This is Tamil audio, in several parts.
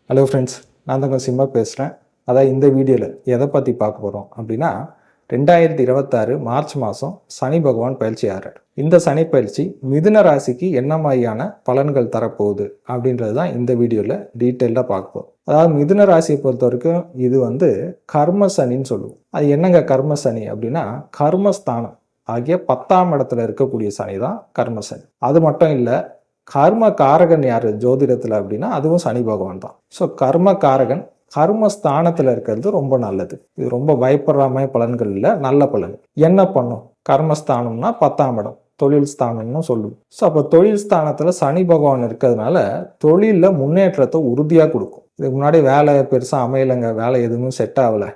ஹலோ ஃப்ரெண்ட்ஸ், நான் தான் சிம்மா பேசுகிறேன். அதான் இந்த வீடியோவில் எதை பற்றி பார்க்க போகிறோம் அப்படின்னா, 2026 மார்ச் மாதம் சனி பகவான் பயிற்சி ஆகிறார். இந்த சனி பயிற்சி மிதுன ராசிக்கு என்ன மாதிரியான பலன்கள் தரப்போகுது அப்படின்றது தான் இந்த வீடியோவில் டீட்டெயிலாக பார்க்க போகிறோம். அதாவது மிதுன ராசியை பொறுத்த வரைக்கும் இது கர்ம சனின்னு சொல்லுவோம். அது என்னங்க கர்ம சனி அப்படின்னா, கர்மஸ்தானம் ஆகிய 10ஆம் இடத்துல இருக்கக்கூடிய சனி தான் கர்ம சனி. அது மட்டும் இல்லை, கர்ம காரகன் யார் ஜோதிடத்தில் அப்படின்னா அதுவும் சனி பகவான் தான். ஸோ கர்ம காரகன் கர்மஸ்தானத்தில் இருக்கிறது ரொம்ப நல்லது. இது ரொம்ப பயப்படுற மாதிரி பலன்கள் இல்லை, நல்ல பலன். என்ன பண்ணும்? கர்மஸ்தானம்னா 10ஆம் இடம், தொழில் ஸ்தானம்னு சொல்லுவோம். ஸோ அப்போ தொழில் ஸ்தானத்தில் சனி பகவான் இருக்கிறதுனால தொழிலில் முன்னேற்றத்தை உறுதியாக கொடுக்கும். இதுக்கு முன்னாடி வேலை பெருசாக அமையலைங்க, வேலை எதுவும் செட் ஆகலை,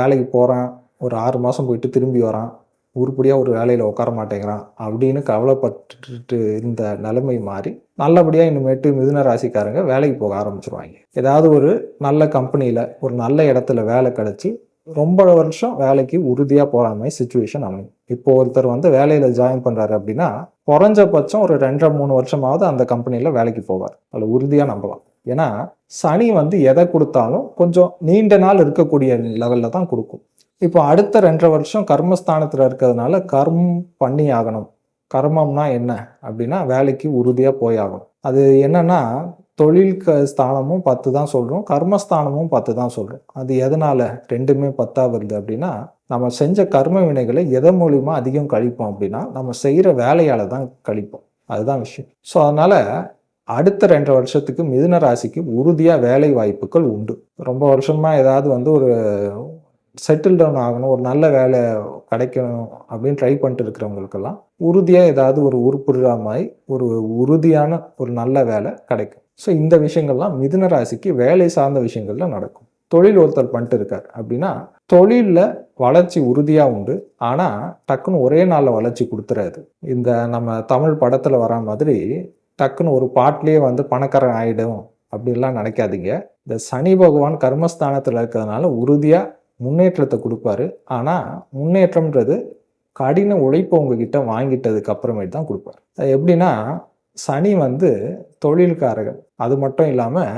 வேலைக்கு போகிறான், ஒரு 6 மாதம் போயிட்டு திரும்பி வரான், உருப்படியாக ஒரு வேலையில் உட்கார மாட்டேங்கிறான் அப்படின்னு கவலைப்பட்டுட்டு இருந்த நிலைமை மாறி நல்லபடியாக இனிமேட்டு மிதுன ராசிக்காரங்க வேலைக்கு போக ஆரம்பிச்சிருவாங்க. ஏதாவது ஒரு நல்ல கம்பெனியில் ஒரு நல்ல இடத்துல வேலை கிடச்சி ரொம்ப வருஷம் வேலைக்கு உறுதியாக போகிற மாதிரி சுச்சுவேஷன் அமையும். இப்போ ஒருத்தர் வேலையில் ஜாயின் பண்ணுறாரு அப்படின்னா குறைஞ்சபட்சம் ஒரு 2-3 வருஷமாவது அந்த கம்பெனியில் வேலைக்கு போவார். அதில் உறுதியாக நம்பலாம். ஏன்னா சனி எதை கொடுத்தாலும் கொஞ்சம் நீண்ட நாள் இருக்கக்கூடிய லெவலில் தான் கொடுக்கும். இப்போ அடுத்த 2.5 வருஷம் கர்மஸ்தானத்தில் இருக்கிறதுனால கர்மம் பண்ணி ஆகணும். கர்மம்னா என்ன அப்படின்னா வேலைக்கு உறுதியாக போய் ஆகணும். அது என்னன்னா தொழில் ஸ்தானமும் 10 தான் சொல்கிறோம், கர்மஸ்தானமும் 10 தான் சொல்கிறோம். அது எதனால் ரெண்டுமே 10ஆக வருது அப்படின்னா, நம்ம செஞ்ச கர்ம வினைகளை எதன் மூலிமா அதிகம் கழிப்போம் அப்படின்னா நம்ம செய்கிற வேலையால் தான் கழிப்போம். அதுதான் விஷயம். ஸோ அதனால் அடுத்த 2.5 வருஷத்துக்கு மிதுன ராசிக்கு உறுதியாக வேலை வாய்ப்புகள் உண்டு. ரொம்ப வருஷமாக ஏதாவது ஒரு செட்டில் டவுன் ஆகணும், ஒரு நல்ல வேலை கிடைக்கணும் அப்படின்னு ட்ரை பண்ணிட்டு இருக்கிறவங்களுக்கெல்லாம் உறுதியாக ஏதாவது ஒரு உருப்புடுற மாதிரி ஒரு உறுதியான ஒரு நல்ல வேலை கிடைக்கும். ஸோ இந்த விஷயங்கள்லாம் மிதுன ராசிக்கு வேலை சார்ந்த விஷயங்கள்ல நடக்கும். தொழில் ஒருத்தர் பண்ணிட்டு இருக்கார் அப்படின்னா தொழிலில் வளர்ச்சி உறுதியாக உண்டு. ஆனால் டக்குன்னு ஒரே நாளில் வளர்ச்சி கொடுத்துறாது. இந்த நம்ம தமிழ் படத்தில் வரா மாதிரி டக்குன்னு ஒரு பாட்டிலேயே பணக்காரன் ஆகிடும் அப்படின்லாம் நினைக்காதீங்க. இந்த சனி பகவான் கர்மஸ்தானத்தில் இருக்கிறதுனால உறுதியாக முன்னேற்றத்தை கொடுப்பாரு. ஆனால் முன்னேற்றம்ன்றது கடின உழைப்பு உங்ககிட்ட வாங்கிட்டதுக்கு அப்புறமேட்டு தான் கொடுப்பாரு. அது எப்படின்னா, சனி தொழில்காரகன். அது மட்டும் இல்லாமல்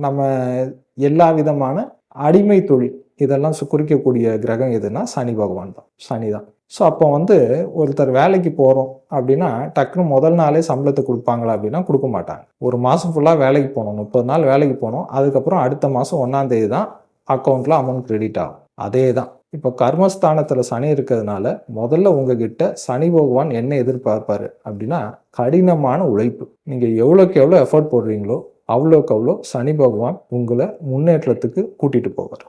நம்ம எல்லா விதமான அடிமை தொழில் இதெல்லாம் குறிக்கக்கூடிய கிரகம் எதுனா சனி பகவான் தான், சனி தான். ஸோ அப்போ ஒருத்தர் வேலைக்கு போகிறோம் அப்படின்னா டக்குன்னு முதல் நாளே சம்பளத்தை கொடுப்பாங்களா அப்படின்னா கொடுக்க மாட்டாங்க. ஒரு மாதம் ஃபுல்லாக வேலைக்கு போகணும், 30 நாள் வேலைக்கு போகணும். அதுக்கப்புறம் அடுத்த மாதம் 1ஆம் தேதி தான் அக்கௌண்ட்டில் அமௌண்ட் கிரெடிட் ஆகும். அதே தான் இப்போ கர்மஸ்தானத்தில் சனி இருக்கிறதுனால முதல்ல உங்ககிட்ட சனி பகவான் என்ன எதிர்பார்ப்பாரு அப்படின்னா கடினமான உழைப்பு. நீங்கள் எவ்வளோக்கு எவ்வளோ எஃபர்ட் போடுறீங்களோ அவ்வளோக்கு அவ்வளோ சனி பகவான் உங்களை முன்னேற்றத்துக்கு கூட்டிகிட்டு போவார்.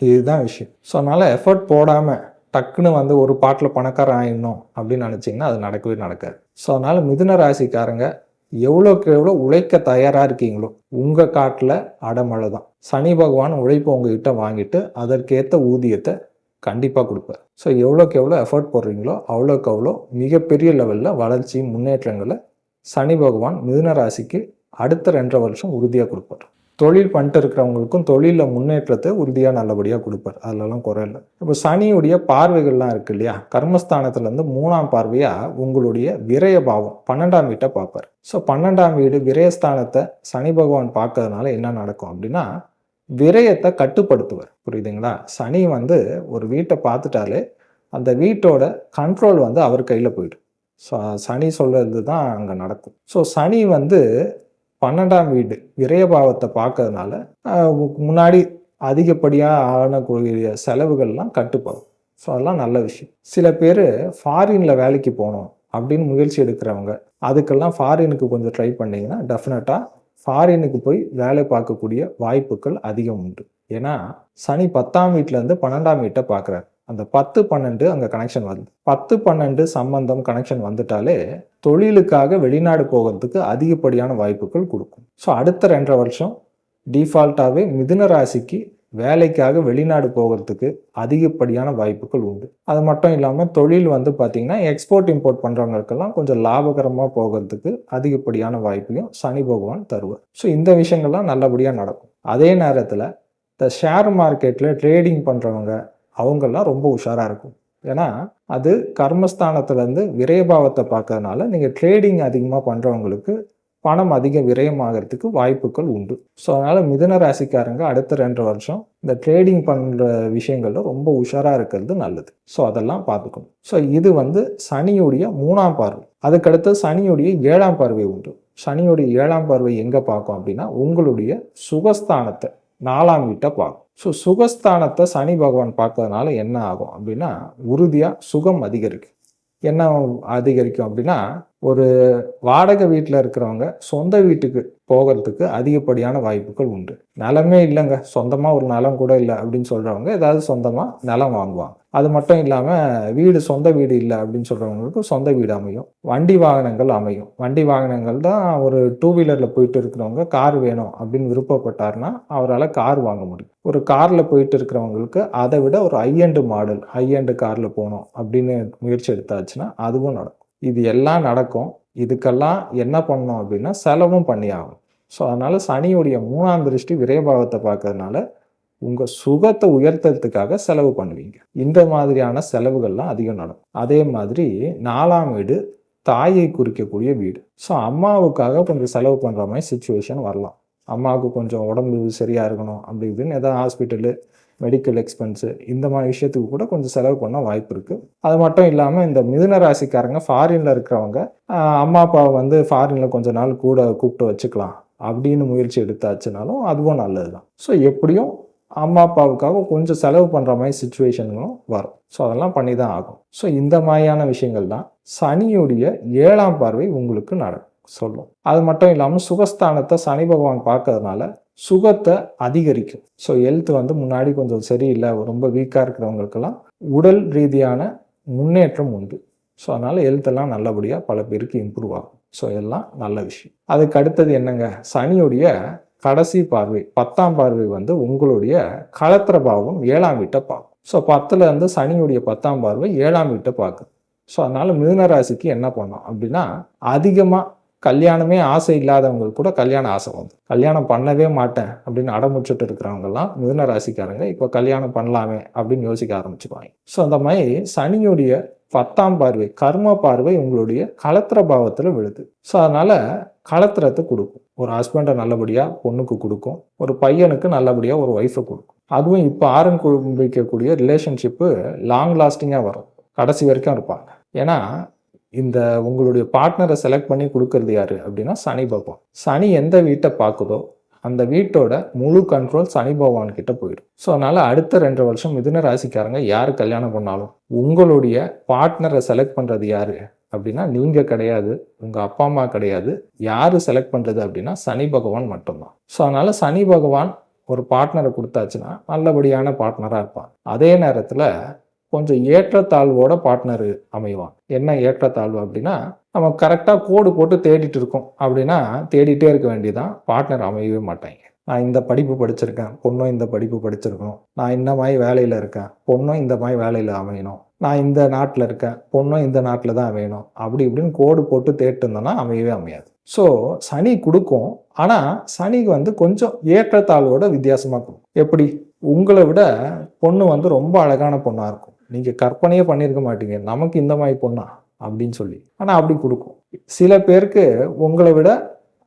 இதுதான் விஷயம். ஸோ அதனால் எஃபர்ட் போடாமல் டக்குன்னு ஒரு பாட்டில் பணக்காரன் ஆயிடணும் அப்படின்னு நினச்சிங்கன்னா அது நடக்கவே நடக்காது. ஸோ அதனால் மிதுன ராசிக்காரங்க எவ்வளோக்கு எவ்வளோ உழைக்க தயாராக இருக்கீங்களோ உங்கள் காட்டில் அடமழை தான். சனி பகவான் உழைப்பு உங்ககிட்ட வாங்கிட்டு அதற்கேற்ற ஊதியத்தை கண்டிப்பாக கொடுப்பார். ஸோ எவ்வளோக்கு எவ்வளோ எஃபர்ட் போடுறீங்களோ அவ்வளோக்கு அவ்வளோ மிகப்பெரிய லெவலில் வளர்ச்சி முன்னேற்றங்களை சனி பகவான் மிதுன ராசிக்கு அடுத்த 2.5 வருஷம் உறுதியாக கொடுப்பார். தொழில் பண்ணிட்டு இருக்கிறவங்களுக்கும் தொழிலில் முன்னேற்றத்தை உறுதியாக நல்லபடியாக கொடுப்பார். அதிலலாம் குறை இல்லை. இப்போ சனியுடைய பார்வைகள்லாம் இருக்கு இல்லையா, கர்மஸ்தானத்துலேருந்து 3ஆம் பார்வையாக உங்களுடைய விரய பாவம் 12ஆம் வீட்டை பார்ப்பார். ஸோ 12ஆம் வீடு விரயஸ்தானத்தை சனி பகவான் பார்க்கறதுனால என்ன நடக்கும் அப்படின்னா விரயத்தை கட்டுப்படுத்துவார். புரியுதுங்களா? சனி ஒரு வீட்டை பார்த்துட்டாலே அந்த வீட்டோட கண்ட்ரோல் அவர் கையில் போயிடும். ஸோ சனி சொல்கிறது தான் அங்கே நடக்கும். ஸோ சனி 12ஆம் வீடு விரயபாவத்தை பார்க்கறதுனால முன்னாடி அதிகப்படியாக ஆனக்கூடிய செலவுகள்லாம் கட்டுப்படும். ஸோ அதெல்லாம் நல்ல விஷயம். சில பேர் ஃபாரினில் வேலைக்கு போகணும் அப்படின்னு முயற்சி எடுக்கிறவங்க அதுக்கெல்லாம் ஃபாரினுக்கு கொஞ்சம் ட்ரை பண்ணிங்கன்னா டெஃபினட்டாக ஃபாரினுக்கு போய் வேலை பார்க்கக்கூடிய வாய்ப்புகள் அதிகம் உண்டு. ஏன்னா சனி 10ஆம் வீட்டிலேருந்து 12ஆம் வீட்டை பார்க்குறாரு. அந்த 10-12 அங்கே கனெக்ஷன் வருது. 10-12 சம்பந்தம் கனெக்ஷன் வந்துட்டாலே தொழிலுக்காக வெளிநாடு போகிறதுக்கு அதிகப்படியான வாய்ப்புகள் கொடுக்கும். ஸோ அடுத்த 2.5 வருஷம் டிஃபால்ட்டாகவே மிதுன ராசிக்கு வேலைக்காக வெளிநாடு போகிறதுக்கு அதிகப்படியான வாய்ப்புகள் உண்டு. அது மட்டும் இல்லாமல் தொழில் பார்த்திங்கன்னா எக்ஸ்போர்ட் இம்போர்ட் பண்ணுறவங்களுக்கெல்லாம் கொஞ்சம் லாபகரமாக போகிறதுக்கு அதிகப்படியான வாய்ப்பையும் சனி பகவான் தருவார். ஸோ இந்த விஷயங்கள்லாம் நல்லபடியாக நடக்கும். அதே நேரத்தில் இந்த ஷேர் மார்க்கெட்டில் ட்ரேடிங் பண்ணுறவங்க அவங்கெல்லாம் ரொம்ப உஷாராக இருக்கும். ஏன்னா அது கர்மஸ்தானத்துலேருந்து விரயபாவத்தை பார்க்கறதுனால நீங்கள் ட்ரேடிங் அதிகமாக பண்ணுறவங்களுக்கு பணம் அதிக விரயமாகறதுக்கு வாய்ப்புகள் உண்டு. ஸோ அதனால் மிதுன ராசிக்காரங்க அடுத்த 2 வருஷம் இந்த ட்ரேடிங் பண்ணுற விஷயங்கள்ல ரொம்ப உஷாராக இருக்கிறது நல்லது. ஸோ அதெல்லாம் பார்த்துக்கணும். ஸோ இது வந்து சனியுடைய 3ஆம் பார்வை. அதுக்கடுத்து சனியுடைய 7ஆம் பார்வை உண்டு. சனியுடைய 7ஆம் பார்வை எங்கே பார்க்கும் அப்படின்னா உங்களுடைய சுகஸ்தானத்தை 4ஆம் வீட்டை பார்க்கும். ஸோ சுகஸ்தானத்தை சனி பகவான் பார்க்கறதுனால என்ன ஆகும் அப்படின்னா உறுதியாக சுகம் அதிகரிக்கும். என்ன அதிகரிக்கும் அப்படின்னா ஒரு வாடகை வீட்டில் இருக்கிறவங்க சொந்த வீட்டுக்கு போகிறதுக்கு அதிகப்படியான வாய்ப்புகள் உண்டு. நிலமே இல்லைங்க, சொந்தமாக ஒரு நிலம் கூட இல்லை அப்படின்னு சொல்கிறவங்க ஏதாவது சொந்தமாக நிலம் வாங்குவாங்க. அது மட்டும் இல்லாமல் சொந்த வீடு இல்லை அப்படின்னு சொல்கிறவங்களுக்கு சொந்த வீடு அமையும். வண்டி வாகனங்கள் அமையும். வண்டி வாகனங்கள் தான் ஒரு 2 வீலரில் போயிட்டு இருக்கிறவங்க கார் வேணும் அப்படின்னு விருப்பப்பட்டார்னா அவரால் கார் வாங்க முடியும். ஒரு காரில் போயிட்டு இருக்கிறவங்களுக்கு அதை விட ஒரு ஹை-எண்ட் மாடல் ஹை-எண்ட் காரில் போகணும் அப்படின்னு முயற்சி எடுத்தாச்சுன்னா அதுவும் நடக்கும். இது எல்லாம் நடக்கும். இதுக்கெல்லாம் என்ன பண்ணணும் அப்படின்னா செலவும் பண்ணி ஆகும். ஸோ அதனால் சனியுடைய 3ஆம் திருஷ்டி விரயபாவத்தை பார்க்கறதுனால உங்கள் சுகத்தை உயர்த்துறதுக்காக செலவு பண்ணுவீங்க. இந்த மாதிரியான செலவுகள்லாம் அதிகம் நடக்கும். அதே மாதிரி 4ஆம் வீடு தாயை குறிக்கக்கூடிய வீடு. ஸோ அம்மாவுக்காக கொஞ்சம் செலவு பண்ணுற மாதிரி சுச்சுவேஷன் வரலாம். அம்மாவுக்கு கொஞ்சம் உடம்பு சரியாக இருக்கணும் அப்படி இப்படின்னு ஏதாவது ஹாஸ்பிட்டலு மெடிக்கல் எக்ஸ்பென்ஸு இந்த மாதிரி விஷயத்துக்கு கூட கொஞ்சம் செலவு பண்ண வாய்ப்பு இருக்குது. அது மட்டும் இல்லாமல் இந்த மிதுன ராசிக்காரங்க ஃபாரினில் இருக்கிறவங்க அம்மா அப்பாவை வந்து ஃபாரினில் கொஞ்ச நாள் கூட கூப்பிட்டு வச்சுக்கலாம் அப்படின்னு முயற்சி எடுத்தாச்சுனாலும் அதுவும் நல்லது தான். ஸோ எப்படியும் அம்மா அப்பாவுக்காக கொஞ்சம் செலவு பண்ணுற மாதிரி சுச்சுவேஷன்களும் வரும். ஸோ அதெல்லாம் பண்ணி தான் ஆகும். ஸோ இந்த மாதிரியான விஷயங்கள் தான் சனியுடைய 7ஆம் பார்வை உங்களுக்கு சொல்லும். அது மட்டும் இல்லாமல் சுகஸ்தானத்தை சனி பகவான் பார்க்கறதுனால சுகத்தை அதிகரிக்கும். ஸோ ஹெல்த் வந்து முன்னாடி கொஞ்சம் சரியில்லை, ரொம்ப வீக்காக இருக்கிறவங்களுக்கெல்லாம் உடல் ரீதியான முன்னேற்றம் உண்டு. ஸோ அதனால் ஹெல்த்தெல்லாம் நல்லபடியாக பல பேருக்கு இம்ப்ரூவ் ஆகும். ஸோ எல்லாம் நல்ல விஷயம். அதுக்கு அடுத்தது என்னங்க, சனியுடைய கடைசி பார்வை 10ஆம் பார்வை வந்து உங்களுடைய களத்திர பாவம் 7ஆம் வீட்டை பார்க்கும். ஸோ 10ல் இருந்து சனியுடைய 10ஆம் பார்வை 7ஆம் வீட்டை பார்க்குது. ஸோ அதனால் மிதுன ராசிக்கு என்ன பண்ணோம் அப்படின்னா அதிகமாக கல்யாணமே ஆசை இல்லாதவங்களுக்கு கூட கல்யாணம் ஆசை வந்து கல்யாணம் பண்ணவே மாட்டேன் அப்படின்னு அடமுடிச்சுட்டு இருக்கிறவங்கலாம் மிதுன ராசிக்காரங்க இப்போ கல்யாணம் பண்ணலாமே அப்படின்னு யோசிக்க ஆரம்பிச்சுக்குவாங்க. ஸோ அந்த மாதிரி சனியுடைய 10ஆம் பார்வை கர்ம பார்வை உங்களுடைய களத்திர பாவத்தில் விழுது. ஸோ அதனால் களத்திரத்தை கொடுக்கும். ஒரு ஹஸ்பண்டை நல்லபடியாக பொண்ணுக்கு கொடுக்கும், ஒரு பையனுக்கு நல்லபடியாக ஒரு ஒய்ஃபை கொடுக்கும். அதுவும் இப்போ ஆரம்பிக்கக்கூடிய ரிலேஷன்ஷிப்பு லாங் லாஸ்டிங்காக வரும், கடைசி வரைக்கும் இருப்பாங்க. ஏன்னா இந்த உங்களுடைய பார்ட்னரை செலக்ட் பண்ணி கொடுக்கறது யாரு அப்படின்னா சனி பகவான். சனி எந்த வீட்டை பார்க்குதோ அந்த வீட்டோட முழு கண்ட்ரோல் சனி பகவான் கிட்ட போயிடும். ஸோ அதனால அடுத்த 2 வருஷம் மிதுன ராசிக்காரங்க யார் கல்யாணம் பண்ணாலும் உங்களுடைய பார்ட்னரை செலக்ட் பண்ணுறது யாரு அப்படின்னா நீங்கள் கிடையாது, உங்கள் அப்பா அம்மா கிடையாது. யார் செலக்ட் பண்ணுறது அப்படின்னா சனி பகவான் மட்டும்தான். ஸோ அதனால சனி பகவான் ஒரு பார்ட்னரை கொடுத்தாச்சுன்னா நல்லபடியான பார்ட்னராக இருப்பான். அதே நேரத்தில் கொஞ்சம் ஏற்றத்தாழ்வோட பார்ட்னர் அமைவான். என்ன ஏற்றத்தாழ்வு அப்படின்னா நம்ம கரெக்டாக கோடு போட்டு தேடிட்டு இருக்கோம் அப்படின்னா தேடிட்டே இருக்க வேண்டியதான், பார்ட்னர் அமையவே மாட்டாங்க. நான் இந்த படிப்பு படிச்சிருக்கேன், பொண்ணும் இந்த படிப்பு படிச்சிருக்கணும். நான் இந்த மாதிரி வேலையில் இருக்கேன், பொண்ணும் இந்த மாதிரி வேலையில் அமையணும். நான் இந்த நாட்டில் இருக்கேன், பொண்ணும் இந்த நாட்டில் தான் அமையணும். அப்படி இப்படின்னு கோடு போட்டு தேட்டு இருந்தோம்னா அமையவே அமையாது. ஸோ சனி கொடுக்கும், ஆனால் சனிக்கு வந்து கொஞ்சம் ஏற்றத்தாழ்வோட வித்தியாசமாக கொடுக்கும். எப்படி, உங்களை விட பொண்ணு வந்து ரொம்ப அழகான பொண்ணாக இருக்கும், நீங்கள் கற்பனையே பண்ணியிருக்க மாட்டீங்க நமக்கு இந்த மாதிரி பொண்ணா அப்படின்னு சொல்லி. ஆனால் அப்படி கொடுக்கும். சில பேருக்கு உங்களை விட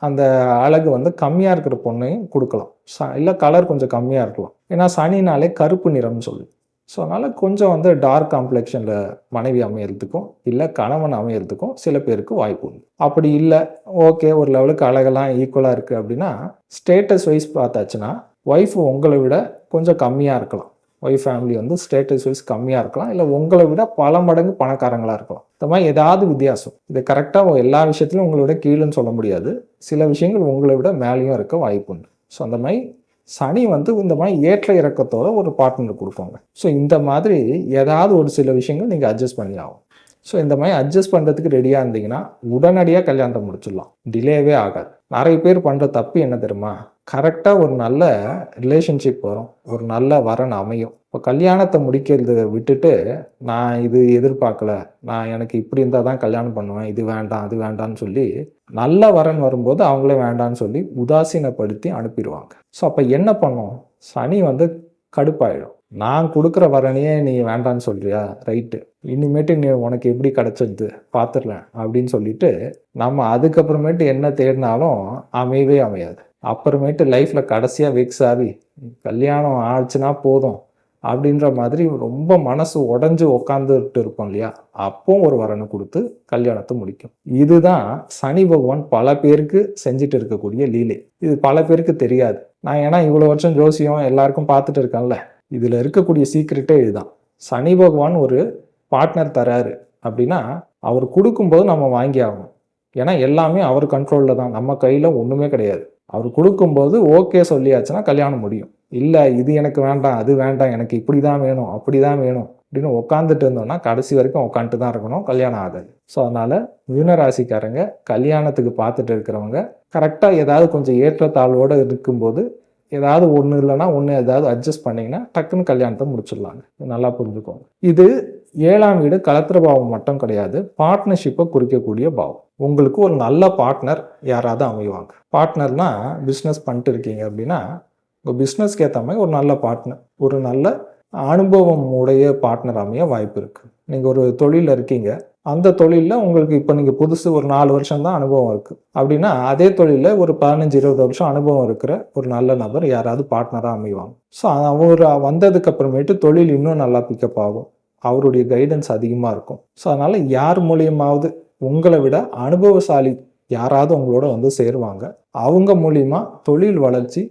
அந்த அழகு வந்து கம்மியாக இருக்கிற பொண்ணையும் கொடுக்கலாம். இல்லை கலர் கொஞ்சம் கம்மியாக இருக்கலாம். ஏன்னா சனினாலே கருப்பு நிறம்னு சொல்லி. ஸோ அதனால் கொஞ்சம் வந்து டார்க் காம்ப்ளெக்ஷனில் மனைவி அமையறதுக்கும் இல்லை கணவன் அமையறதுக்கும் சில பேருக்கு வாய்ப்பு உண்டு. அப்படி இல்லை, ஓகே ஒரு லெவலுக்கு அழகெல்லாம் ஈக்குவலாக இருக்குது அப்படின்னா ஸ்டேட்டஸ் வைஸ் பார்த்தாச்சுன்னா ஒய்ஃபு உங்களை விட கொஞ்சம் கம்மியாக இருக்கலாம். ஒய்ஃப் ஃபேமிலி வந்து ஸ்டேட்டஸ் வைஸ் கம்மியாக இருக்கலாம், இல்லை உங்களை விட பல மடங்கு பணக்காரங்களாக இருக்கலாம். இந்த மாதிரி ஏதாவது வித்தியாசம். இது கரெக்டாக எல்லா விஷயத்துலையும் உங்களை விட கீழேன்னு சொல்ல முடியாது. சில விஷயங்கள் உங்களை விட மேலேயும் இருக்க வாய்ப்பு உண்டு. ஸோ அந்த மாதிரி சனி வந்து இந்த மாதிரி ஏற்ற இறக்கத்தோட ஒரு பார்ட்னர் கொடுப்பாங்க. ஸோ இந்த மாதிரி ஏதாவது ஒரு சில விஷயங்கள் நீங்கள் அட்ஜஸ்ட் பண்ணி ஆகும். ஸோ இந்த மாதிரி அட்ஜஸ்ட் பண்ணுறதுக்கு ரெடியாக இருந்தீங்கன்னா உடனடியாக கல்யாணத்தை முடிச்சிடலாம், டிலேவே ஆகாது. நிறைய பேர் பண்ணுற தப்பு என்ன தெரியுமா, கரெக்டாக ஒரு நல்ல ரிலேஷன்ஷிப் வரும், ஒரு நல்ல வரன் அமையும். இப்போ கல்யாணத்தை முடிக்கிறது விட்டுட்டு நான் இது எதிர்பார்க்கல, நான் எனக்கு இப்படி இருந்தால் தான் கல்யாணம் பண்ணுவேன், இது வேண்டாம் அது வேண்டான்னு சொல்லி நல்ல வரன் வரும்போது அவங்களே வேண்டான்னு சொல்லி உதாசீனப்படுத்தி அனுப்பிடுவாங்க. ஸோ அப்போ என்ன பண்ணும், சனி வந்து கடுப்பாயிடும். நான் கொடுக்குற வரனையே நீ வேண்டான்னு சொல்றியா, ரைட்டு, இனிமேட்டு நீ உனக்கு எப்படி கிடச்சது பார்த்துடலாம் அப்படின்னு சொல்லிட்டு நம்ம அதுக்கப்புறமேட்டு என்ன தேடினாலும் அமையவே அமையாது. அப்புறமேட்டு லைஃப்பில் கடைசியாக வெக்ஸ் ஆகி கல்யாணம் ஆச்சுன்னா போதும் அப்படின்ற மாதிரி ரொம்ப மனசு உடஞ்சி உக்காந்துட்டு இருப்போம் இல்லையா, அப்போ ஒரு வரனை கொடுத்து கல்யாணத்தை முடிக்கும். இதுதான் சனி பகவான் பல பேருக்கு செஞ்சுட்டு இருக்கக்கூடிய லீலை. இது பல பேருக்கு தெரியாது. நான் ஏன்னா இவ்வளோ வருஷம் ஜோசியம் எல்லாருக்கும் பார்த்துட்டு இருக்கேன்ல, இதில் இருக்கக்கூடிய சீக்ரெட்டே இதுதான். சனி பகவான் ஒரு பார்ட்னர் தராரு அப்படின்னா அவர் கொடுக்கும்போது நம்ம வாங்கி ஆகணும். ஏன்னா எல்லாமே அவர் கண்ட்ரோலில் தான், நம்ம கையில் ஒன்றுமே கிடையாது. அவர் கொடுக்கும்போது ஓகே சொல்லியாச்சுன்னா கல்யாணம் முடியும். இல்லை இது எனக்கு வேண்டாம், அது வேண்டாம், எனக்கு இப்படி தான் வேணும், அப்படி தான் வேணும் அப்படின்னு உட்காந்துட்டு இருந்தோம்னா கடைசி வரைக்கும் உட்காந்துட்டு தான் இருக்கணும், கல்யாணம் ஆகாது. ஸோ அதனால் மீனராசிக்காரங்க கல்யாணத்துக்கு பார்த்துட்டு இருக்கிறவங்க கரெக்டாக ஏதாவது கொஞ்சம் ஏற்றத்தாழ்வோடு இருக்கும்போது ஏதாவது ஒன்று இல்லைன்னா ஒன்று ஏதாவது அட்ஜஸ்ட் பண்ணிங்கன்னா டக்குன்னு கல்யாணத்தை முடிச்சிடலாங்க. நல்லா புரிஞ்சுக்கோங்க. இது 7ஆம் வீடு கலத்திர பாவம் மட்டும் கிடையாது, பார்ட்னர்ஷிப்பை குறிக்கக்கூடிய பாவம். உங்களுக்கு ஒரு நல்ல பார்ட்னர் யாராவது அமைவாங்க. பார்ட்னர்னா பிஸ்னஸ் பண்ணிட்டு இருக்கீங்க அப்படின்னா உங்கள் பிஸ்னஸ்க்கு ஏற்ற மாதிரி ஒரு நல்ல பார்ட்னர், ஒரு நல்ல அனுபவம் உடைய பார்ட்னர் அமைய வாய்ப்பு இருக்குது. நீங்கள் ஒரு தொழிலில் இருக்கீங்க, அந்த தொழிலில் உங்களுக்கு இப்போ நீங்கள் புதுசு ஒரு 4 வருஷம் தான் அனுபவம் இருக்குது அப்படின்னா அதே தொழிலில் ஒரு 15-20 வருஷம் அனுபவம் இருக்கிற ஒரு நல்ல நபர் யாராவது பார்ட்னராக அமைவாங்க. ஸோ அவர் வந்ததுக்கு அப்புறமேட்டு தொழில் இன்னும் நல்லா பிக்கப் ஆகும், அவருடைய கைடன்ஸ் அதிகமாக இருக்கும். ஸோ அதனால் யார் மூலியமாவது உங்களை விட அனுபவசாலி யாராவது உங்களோட வந்து சேருவாங்க. அவங்க மூலியமாக தொழில் வளர்ச்சி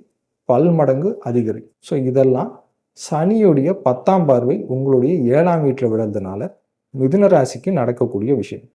பல்மடங்கு அதிகரிக்கும். ஸோ இதெல்லாம் சனியுடைய 10ஆம் பார்வை உங்களுடைய 7ஆம் வீட்டில் விழுறதுனால மிதுன ராசிக்கு நடக்கக்கூடிய விஷயம்.